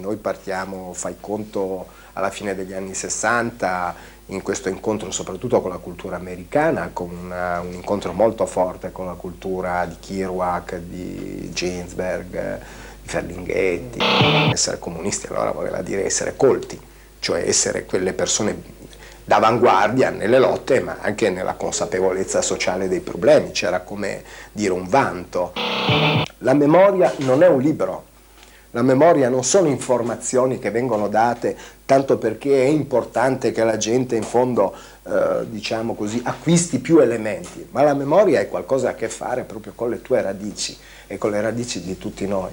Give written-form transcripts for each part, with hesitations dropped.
noi partiamo, fai conto, alla fine degli anni 60, in questo incontro soprattutto con la cultura americana, con un incontro molto forte con la cultura di Kerouac, di Ginsberg, di Ferlinghetti. Essere comunisti allora voleva dire essere colti, cioè essere quelle persone d'avanguardia nelle lotte, ma anche nella consapevolezza sociale dei problemi. C'era, come dire, un vanto. La memoria non è un libro, la memoria non sono informazioni che vengono date tanto perché è importante che la gente in fondo, diciamo così, acquisti più elementi, ma la memoria è qualcosa a che fare proprio con le tue radici e con le radici di tutti noi.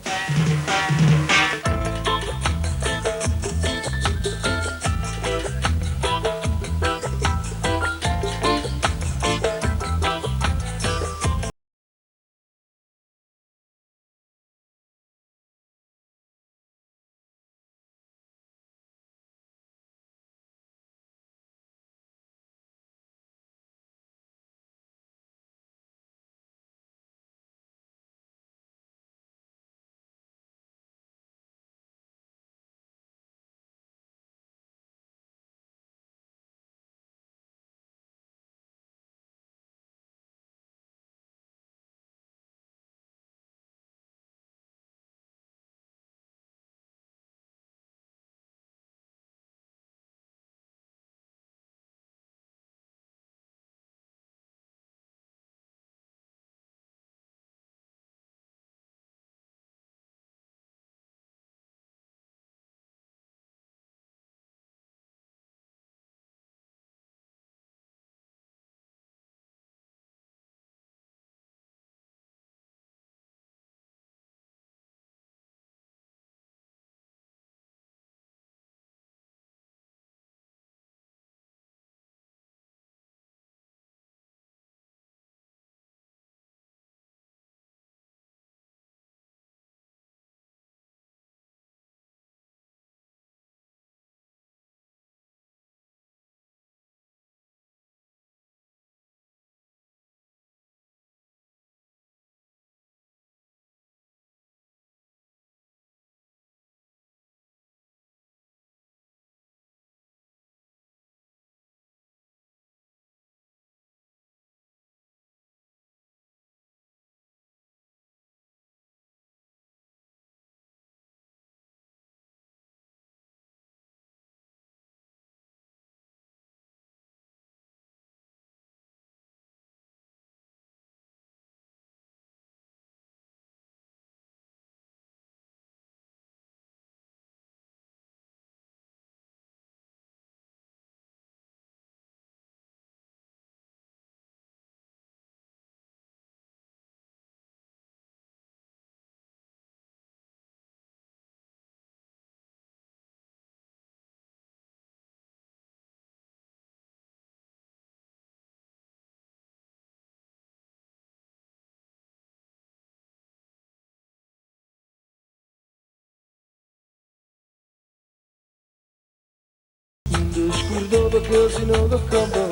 Descurdo da casino da cama,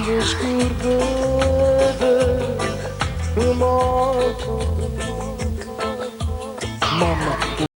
descurdo da morte. Mama.